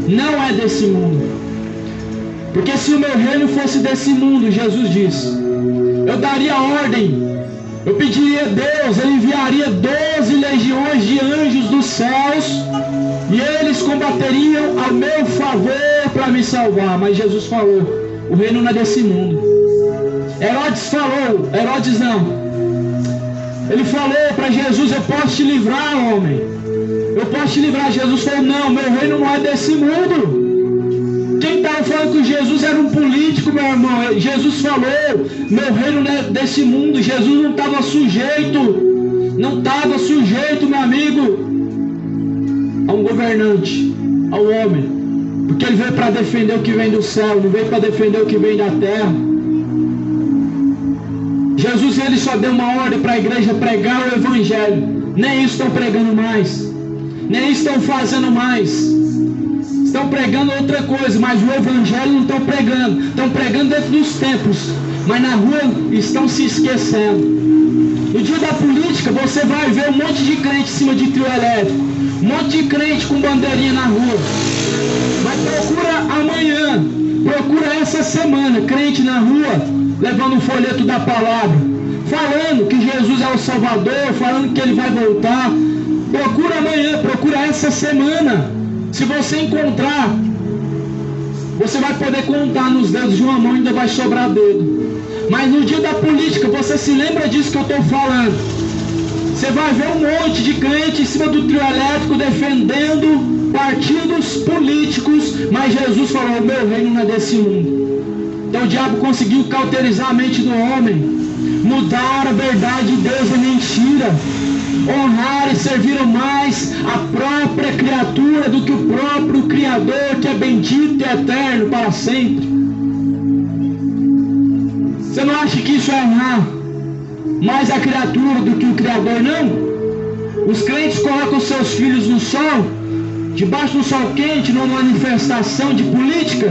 [SPEAKER 2] Não é desse mundo. Porque se o meu reino fosse desse mundo, Jesus disse, eu daria ordem, eu pediria a Deus, Ele enviaria 12 legiões de anjos dos céus, e eles combateriam ao meu favor para me salvar. Mas Jesus falou: o reino não é desse mundo. Herodes não. Ele falou para Jesus: eu posso te livrar, homem. Eu posso te livrar. Jesus falou: não, meu reino não é desse mundo. Quem estava falando que Jesus era um político, meu irmão? Jesus falou: meu reino não é desse mundo. Jesus não estava sujeito, meu amigo, a um governante, ao homem, porque ele veio para defender o que vem do céu, não veio para defender o que vem da terra. Jesus, ele só deu uma ordem para a igreja pregar o evangelho. Nem isso estão pregando mais, nem isso estão fazendo mais. Estão pregando outra coisa, mas o evangelho não estão pregando. Estão pregando dentro dos templos, mas na rua estão se esquecendo. No dia da política você vai ver um monte de crente em cima de trio elétrico, um monte de crente com bandeirinha na rua. Mas procura amanhã, procura essa semana, crente na rua, levando um folheto da palavra, falando que Jesus é o Salvador, falando que Ele vai voltar. Procura amanhã, procura essa semana. Se você encontrar, você vai poder contar nos dedos de uma mão, ainda vai sobrar dedo. Mas no dia da política, você se lembra disso que eu estou falando? Você vai ver um monte de crente em cima do trio elétrico defendendo partidos políticos, mas Jesus falou: meu reino não é desse mundo. Então o diabo conseguiu cauterizar a mente do homem, mudar a verdade de Deus em mentira, honrar e serviram mais a própria criatura do que o próprio Criador, que é bendito e eterno para sempre. Você não acha que isso é honrar mais a criatura do que o Criador, não? Os crentes colocam seus filhos no sol, debaixo do sol quente, numa manifestação de política,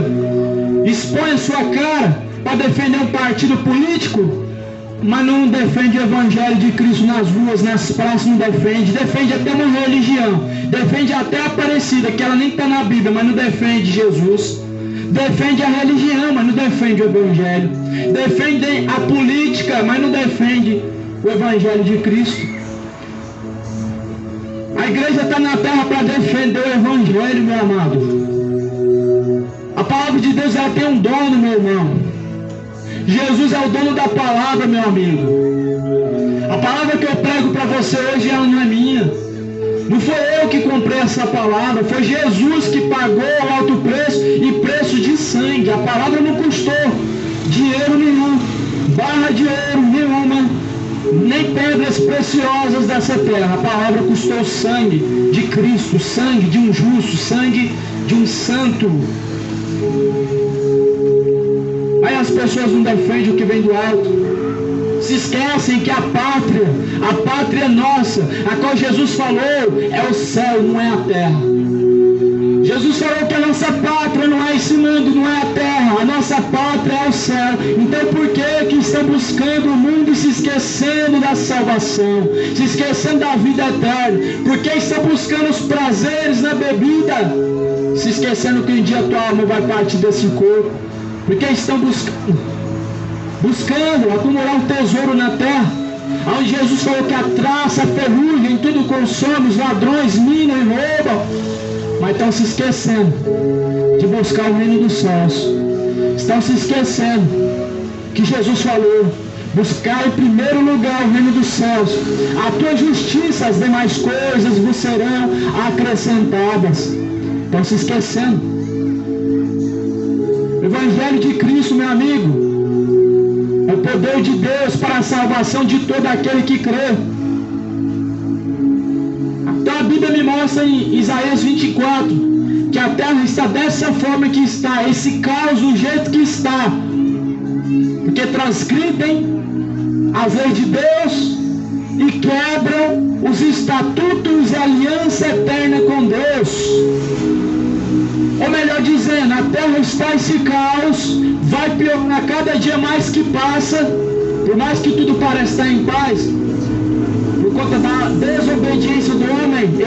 [SPEAKER 2] expõe a sua cara para defender um partido político, mas não defende o evangelho de Cristo nas ruas, nas praças, não defende até uma religião, defende até a Aparecida, que ela nem está na Bíblia, mas não defende Jesus, defende a religião, mas não defende o evangelho, defende a política, mas não defende o evangelho de Cristo. A igreja está na terra para defender o evangelho, meu amado. A palavra de Deus, ela tem um dono, meu irmão. Jesus é o dono da palavra, meu amigo. A palavra que eu prego para você hoje, ela não é minha. Não foi eu que comprei essa palavra, foi Jesus que pagou o alto preço e preço de sangue. A palavra não custou dinheiro nenhum, barra de ouro nenhuma, nem pedras preciosas dessa terra. A palavra custou sangue de Cristo, sangue de um justo, sangue de um santo. Aí as pessoas não defendem o que vem do alto, se esquecem que a pátria nossa, a qual Jesus falou, é o céu, não é a terra. Jesus falou que a nossa pátria não é esse mundo, não é a terra, a nossa pátria é o céu. Então por que estão buscando o mundo e se esquecendo da salvação, se esquecendo da vida eterna? Por que estão buscando os prazeres na bebida, se esquecendo que um dia a tua alma vai partir desse corpo? Porque estão buscando acumular um tesouro na terra, onde Jesus falou que a traça, a ferrugem, tudo consome, os ladrões minam e roubam, mas estão se esquecendo de buscar o reino dos céus. Estão se esquecendo que Jesus falou: buscar em primeiro lugar o reino dos céus, a tua justiça, as demais coisas vos serão acrescentadas. Estão se esquecendo. O evangelho de Cristo, meu amigo, é o poder de Deus para a salvação de todo aquele que crê. Então a Bíblia me mostra em Isaías 24 que a terra está dessa forma que está, esse caos do jeito que está, porque transgridem as leis de Deus e quebram os estatutos e a aliança eterna com Deus. Ou melhor dizendo, a terra está esse caos, vai piorar cada dia mais que passa, por mais que tudo pareça estar em paz,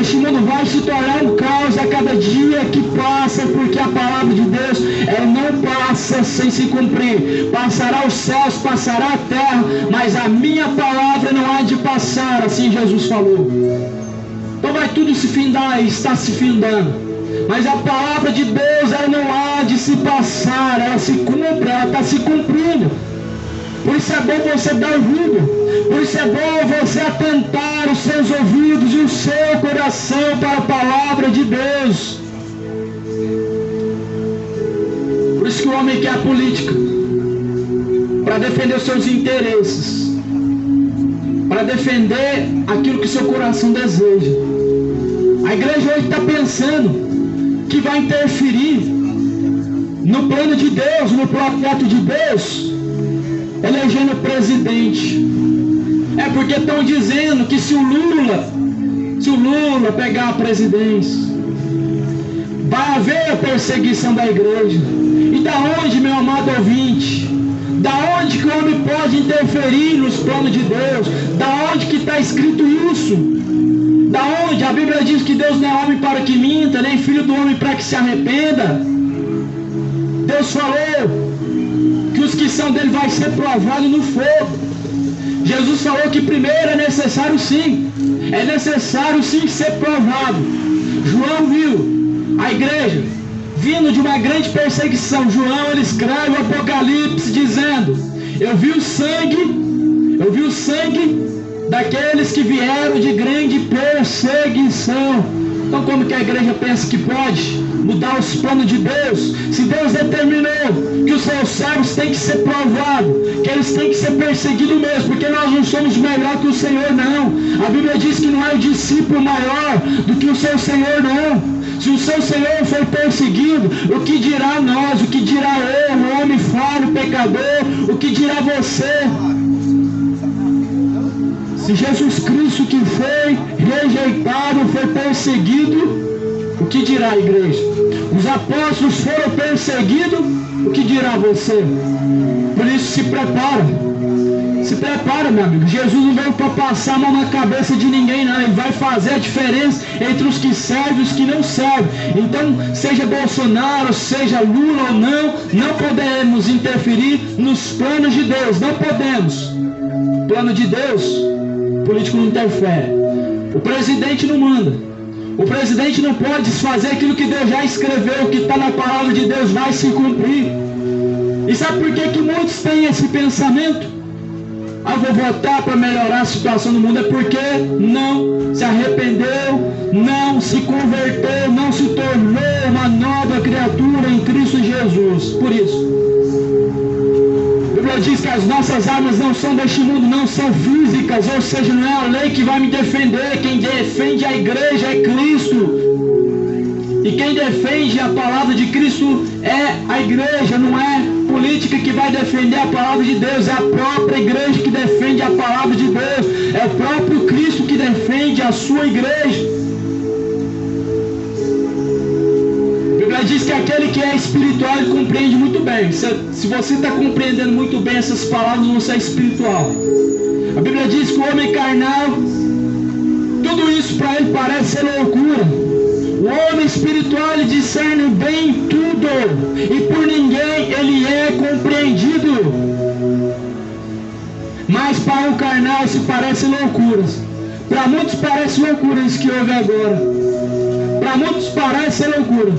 [SPEAKER 2] este mundo vai se tornar um caos a cada dia que passa, porque a palavra de Deus, ela não passa sem se cumprir. Passará os céus, passará a terra, mas a minha palavra não há de passar, assim Jesus falou. Então vai tudo se findar, e está se findando. Mas a palavra de Deus, ela não há de se passar, ela se cumpre, ela está se cumprindo. Por isso é bom você dar ouvido, por isso é bom você atentar os seus ouvidos e o seu coração para a palavra de Deus. Por isso que o homem quer a política, para defender os seus interesses, para defender aquilo que seu coração deseja. A igreja hoje está pensando que vai interferir no plano de Deus, no projeto de Deus, elegendo presidente. É porque estão dizendo que se o Lula pegar a presidência, vai haver a perseguição da igreja. E da onde, meu amado ouvinte, da onde que o homem pode interferir nos planos de Deus? Da onde que está escrito isso? Da onde? A Bíblia diz que Deus não é homem para que minta, nem filho do homem para que se arrependa. Deus falou que os que são dele vai ser provados no fogo. Jesus falou que primeiro é necessário sim ser provado. João viu a igreja vindo de uma grande perseguição. João, ele escreve o Apocalipse dizendo: eu vi o sangue daqueles que vieram de grande perseguição. Então como que a igreja pensa que pode mudar os planos de Deus? Se Deus determinou que os seus servos têm que ser provados, que eles têm que ser perseguidos mesmo, porque nós não somos melhor que o Senhor, não. A Bíblia diz que não é o discípulo maior do que o seu Senhor, não. Se o seu Senhor for perseguido, o que dirá nós? O que dirá eu, o homem falho, pecador? O que dirá você? Se Jesus Cristo, que foi rejeitado, foi perseguido, o que dirá a igreja? Os apóstolos foram perseguidos, o que dirá você? Por isso se prepara, meu amigo. Jesus não veio para passar a mão na cabeça de ninguém, não. Ele vai fazer a diferença entre os que servem e os que não servem. Então, seja Bolsonaro, seja Lula ou não podemos interferir nos planos de Deus. Não podemos. Plano de Deus, o político não interfere. O presidente não manda. O presidente não pode desfazer aquilo que Deus já escreveu, que está na palavra de Deus, vai se cumprir. E sabe por que muitos têm esse pensamento? Vou votar para melhorar a situação do mundo. É porque não se arrependeu, não se converteu, não se tornou uma nova criatura em Cristo Jesus. Por isso, a Bíblia diz que as nossas armas não são deste mundo, não são físicas, ou seja, não é a lei que vai me defender. Quem defende a igreja é Cristo. E quem defende a palavra de Cristo é a igreja, não é política que vai defender a palavra de Deus, é a própria igreja que defende a palavra de Deus, é o próprio Cristo que defende a sua igreja. A Bíblia diz que aquele que é espiritual, ele compreende muito bem. Se você está compreendendo muito bem essas palavras, você é espiritual. A Bíblia diz que o homem carnal, tudo isso para ele parece ser loucura. O homem espiritual, ele discerne bem tudo, e por ninguém ele é compreendido. Mas para o carnal isso parece loucuras. Para muitos parece loucura isso que houve agora. Para muitos parece ser loucura.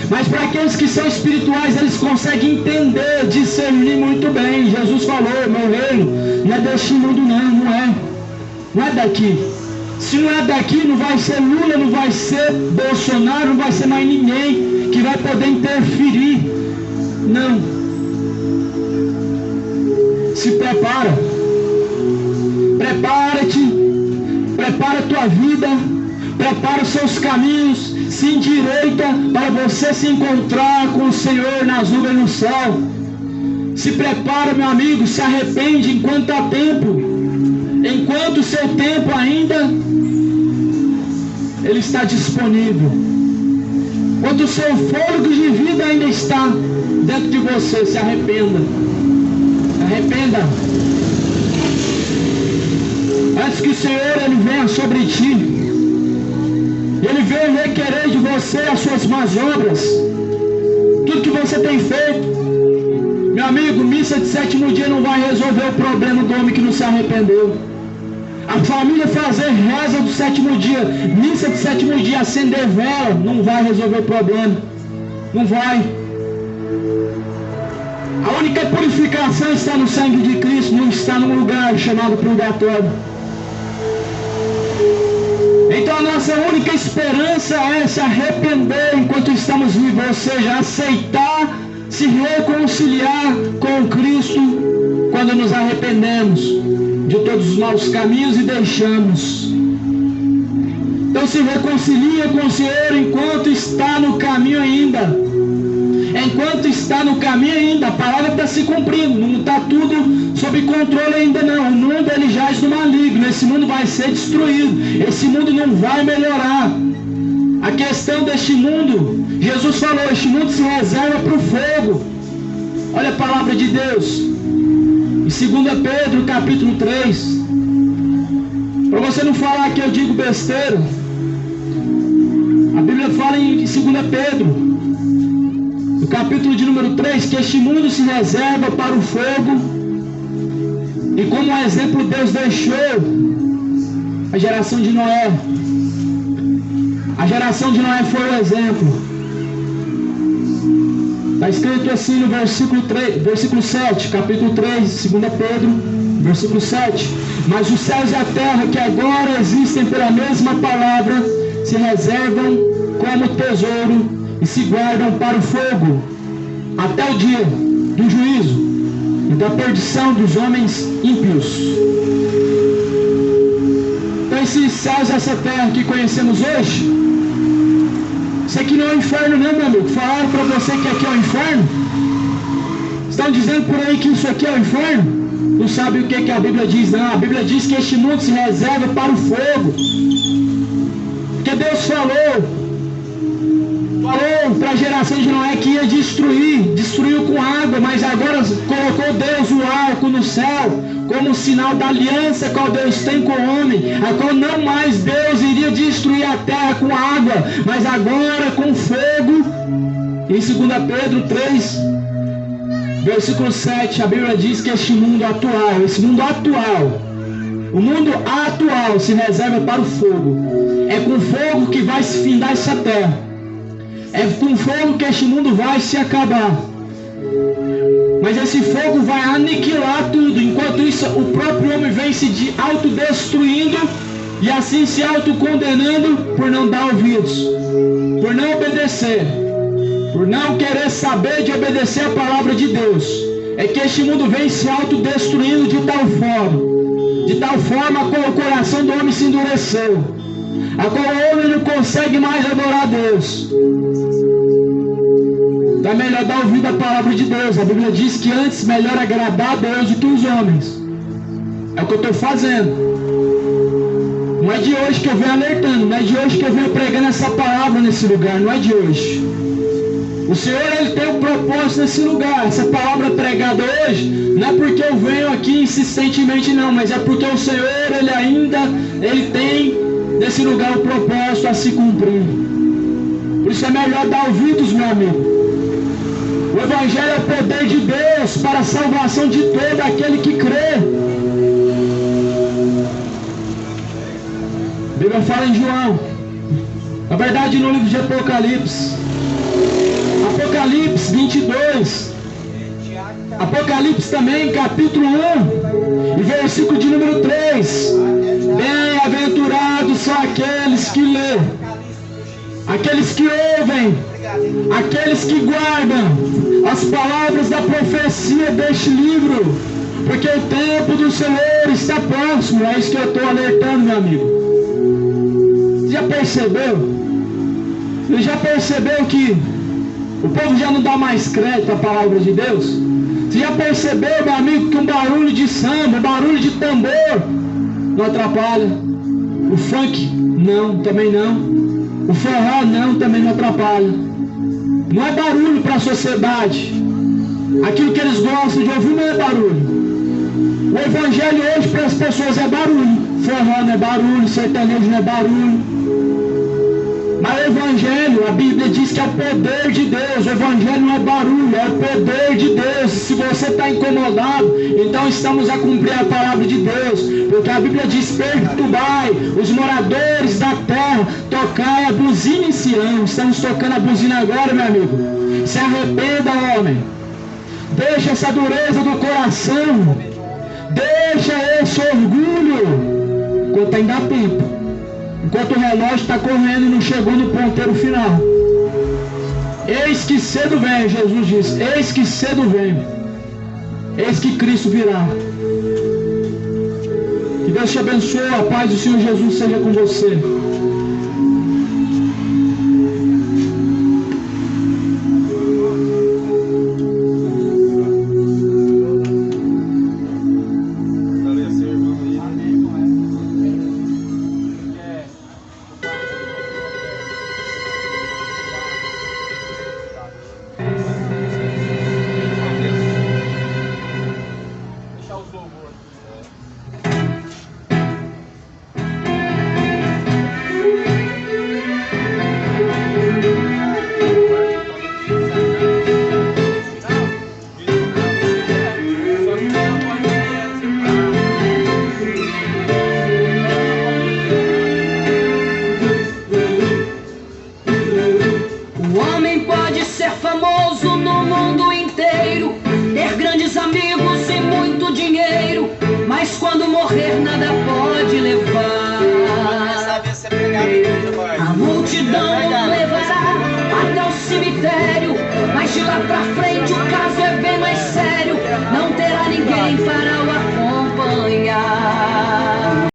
[SPEAKER 2] Mas para aqueles que são espirituais, eles conseguem entender, discernir muito bem. Jesus falou: meu reino não é deste mundo, não é daqui. Se não é daqui, não vai ser Lula, não vai ser Bolsonaro, não vai ser mais ninguém que vai poder interferir. Não. Se prepara. Prepara-te. Prepara a tua vida. Prepara os seus caminhos. Se endireita para você se encontrar com o Senhor nas nuvens no céu. Se prepara, meu amigo. Se arrepende enquanto há tempo. Enquanto o seu tempo ainda ele está disponível, quando o seu fôlego de vida ainda está dentro de você, se arrependa. Se arrependa antes que o Senhor ele venha sobre ti. você as suas más obras, tudo que você tem feito. Meu amigo, missa de sétimo dia não vai resolver o problema do homem que não se arrependeu. A família fazer reza do sétimo dia, missa de sétimo dia, acender vela, não vai resolver o problema. Não vai. A única purificação está no sangue de Cristo, não está num lugar chamado purgatório. Então a nossa única esperança é se arrepender enquanto estamos vivos, ou seja, aceitar, se reconciliar com Cristo quando nos arrependemos de todos os maus caminhos e deixamos. Então se reconcilia com o Senhor enquanto está no caminho ainda. Enquanto está no caminho ainda, a palavra está se cumprindo, não está tudo sob controle ainda não. O mundo ele jaz do maligno, esse mundo vai ser destruído, esse mundo não vai melhorar. A questão deste mundo, Jesus falou, este mundo se reserva para o fogo. Olha a palavra de Deus, em 2 Pedro capítulo 3, para você não falar que eu digo besteira, a Bíblia fala em 2 Pedro, no capítulo de número 3, que este mundo se reserva para o fogo, e como exemplo Deus deixou a geração de Noé. A geração de Noé foi o exemplo. Está escrito assim no versículo 7, capítulo 3, 2 Pedro, versículo 7. Mas os céus e a terra que agora existem pela mesma palavra se reservam como tesouro e se guardam para o fogo, até o dia do juízo e da perdição dos homens ímpios. Então esses céus e essa terra que conhecemos hoje, isso aqui não é o inferno não, meu amigo. Falaram para você que aqui é o inferno? Estão dizendo por aí que isso aqui é o inferno? Não sabe o que a Bíblia diz, não. A Bíblia diz que este mundo se reserva para o fogo. Porque Deus falou para a geração de Noé que ia destruiu com água, mas agora colocou Deus o arco no céu, como sinal da aliança que Deus tem com o homem, a qual não mais Deus iria destruir a terra com água, mas agora com fogo. Em 2 Pedro 3, versículo 7, a Bíblia diz que o mundo atual se reserva para o fogo. É com fogo que vai se findar essa terra. É com fogo que este mundo vai se acabar. Mas esse fogo vai aniquilar tudo. Enquanto isso, o próprio homem vem se autodestruindo e assim se autocondenando por não dar ouvidos, por não obedecer, por não querer saber de obedecer a palavra de Deus. É que este mundo vem se autodestruindo de tal forma que o coração do homem se endureceu, a qual o homem não consegue mais adorar a Deus. Então é melhor dar ouvido à palavra de Deus. A Bíblia diz que antes melhor agradar a Deus do que os homens. É o que eu estou fazendo. Não é de hoje que eu venho alertando, não é de hoje que eu venho pregando essa palavra nesse lugar, não é de hoje. O Senhor ele tem um propósito nesse lugar. Essa palavra pregada hoje não é porque eu venho aqui insistentemente não, mas é porque o Senhor ele tem nesse lugar um propósito a se cumprir. Por isso é melhor dar ouvidos, meu amigo. O Evangelho é o poder de Deus para a salvação de todo aquele que crê. A Bíblia fala em João, na verdade no livro de Apocalipse 22, Apocalipse também, capítulo 1, e versículo de número 3. Bem-aventurados são aqueles que lêem, aqueles que ouvem, aqueles que guardam as palavras da profecia deste livro, porque o tempo do Senhor está próximo. É isso que eu estou alertando, meu amigo. Você já percebeu? Você já percebeu que o povo já não dá mais crédito à palavra de Deus? Você já percebeu, meu amigo, que um barulho de samba, um barulho de tambor não atrapalha? O funk? Não, também não. O forró? Não, também não atrapalha. Não é barulho para a sociedade. Aquilo que eles gostam de ouvir não é barulho. O Evangelho hoje para as pessoas é barulho. Forró não é barulho, sertanejo não é barulho. Mas o Evangelho, a Bíblia diz que é o poder de Deus. O Evangelho não é barulho, é o poder de Deus. Se você está incomodado, então estamos a cumprir a palavra de Deus. Porque a Bíblia diz: perturbai os moradores da terra, tocai a buzina em Sião. Estamos tocando a buzina agora, meu amigo. Se arrependa, homem. Deixa essa dureza do coração. Deixa esse orgulho. Enquanto ainda há tempo. Enquanto o relógio está correndo e não chegou no ponteiro final. Eis que cedo vem, Jesus diz. Eis que cedo vem. Eis que Cristo virá. Que Deus te abençoe. A paz do Senhor Jesus seja com você.
[SPEAKER 3] A multidão o levará até o cemitério, mas de lá pra frente